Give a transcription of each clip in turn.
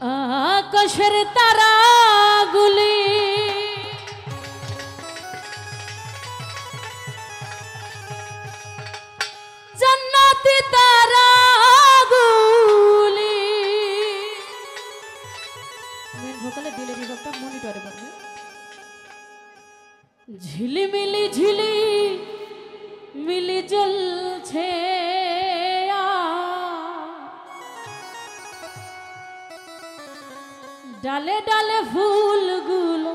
আকাশের তারাগুলি জান্নাতি তারাগুলি মেন ভোকালে দিলে বিভাগটা মনিটরে পাবে ঝিলিমিলি ঝিলি মিলি জ্বলছে ডালে ডালে ফুলগুলো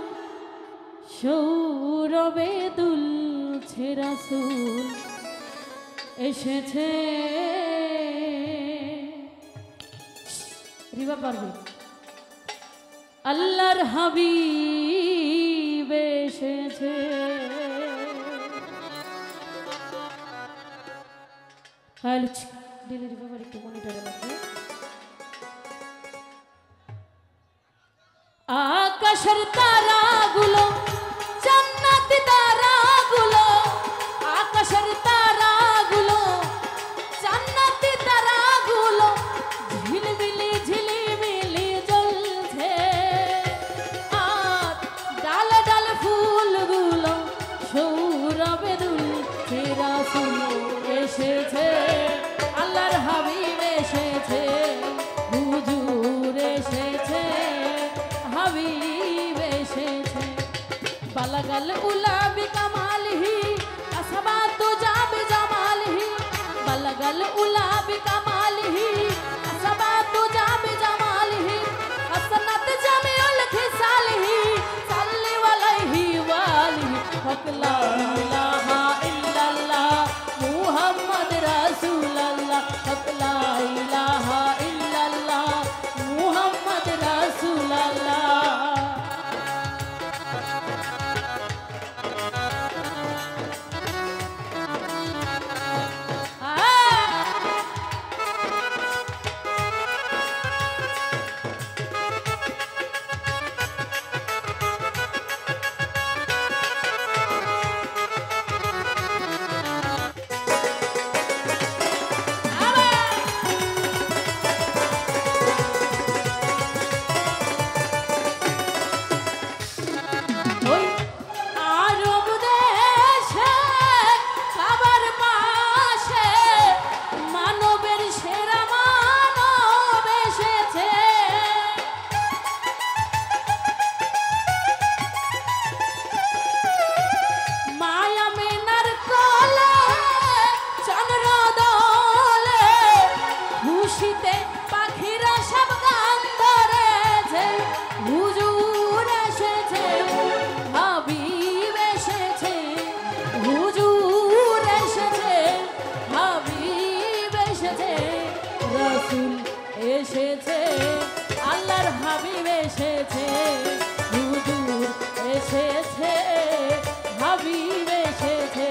সৌরভে দুলছে রাসূল এসেছে রিবা পারবে আল্লাহর হাবিব এসেছে হ্যালো ডেলিভারি বাবার একটু মনিটরে রাখবে আকাশের তারাগুলো জান্নাতি তারাগুলো আকাশের তারাগুলো জান্নাতি তারাগুলো ঝিলমিলি ঝিলিমিলি জ্বলছে আর ডালে ডালে ফুলগুলো সৌরভে দুলছে রাসূল এসেছে আল্লাহর হাবিব এসেছে হুজুর এসেছে হাবিব এসেছে বালাগাল উলা বিকামালিহি আসবাতু জাবি জামালিহি বালাগাল উলা বিকামালিহি আসবাতু জাবি জামালিহি হাসনাত জামিউল খিসালিহি সাল্লি আলাইহি ওয়ালিহি ফাকলা ইলাহা ইল্লাল্লাহ মুহাম্মদ রাসূলুল্লাহ ফাকলা ইলাহা ইল্লাল্লাহ মুহাম্মদ রাসূলুল্লাহ এসেছে আল্লাহর হাবিব এসেছে হুজুর এসেছে হাবিব এসেছে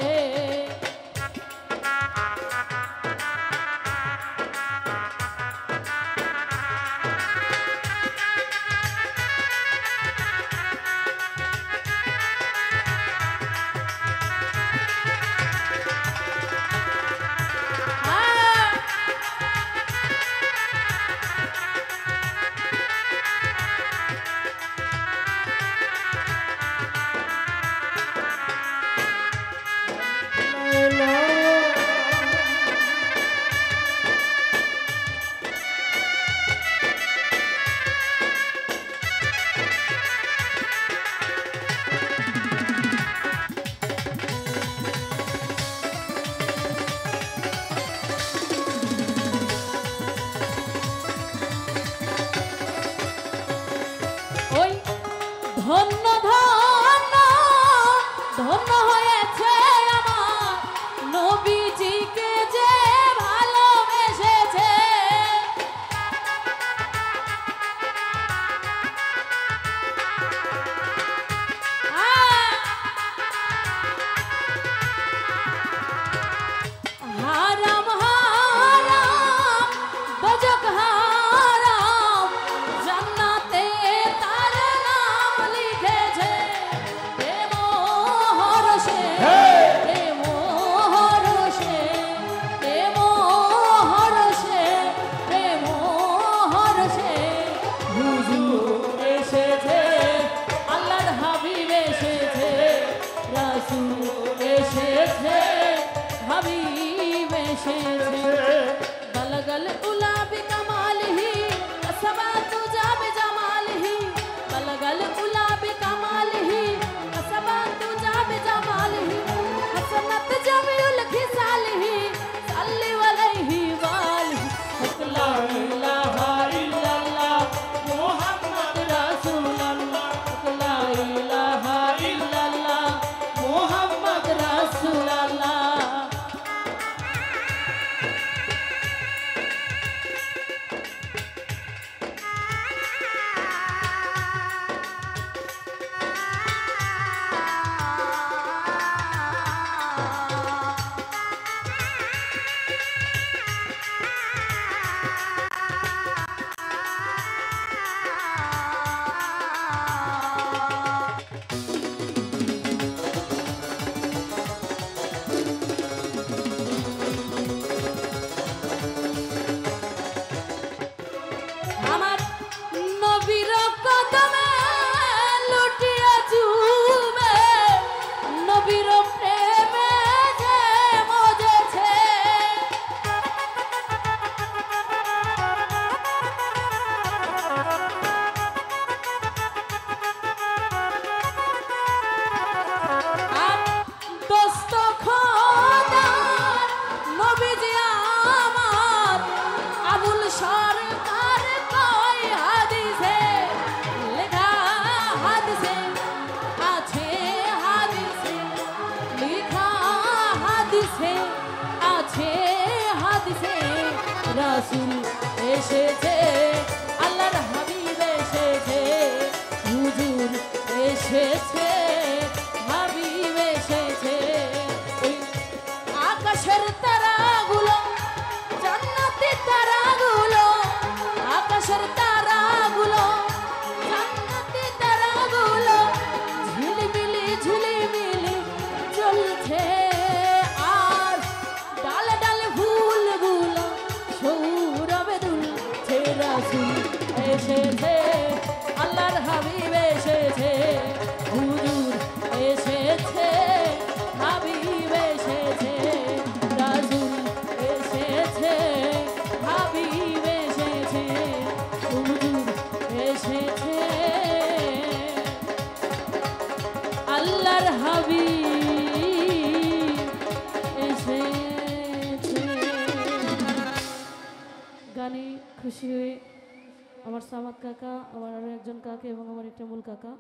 রাসূল এসেছে, আল্লাহর হাবিব এসেছে, হুজুর এসেছে, হাবিব এসেছে। ওই আকাশের তারাগুলো, জান্নাতি তারাগুলো, আকাশের তারাগুলো, জান্নাতি তারাগুলো ঝিলিমিলি ঝিলিমিলি জ্বলছে। আর ডালে ডালে ফুলগুলো সৌরভে দুলছে। রাসূল এসেছে, আল্লাহর হাবিব এসেছে, হুজুর এসেছে, হাবিব এসেছে। রাসূল এসেছে, হাবিব এসেছে, হুজুর এসেছে, আল্লাহর হাবিব এসেছে। গানে খুশি হয়ে আমার সামাদ কাকা, আমার আরো একজন কাকা এবং আমার একটা মূল কাকা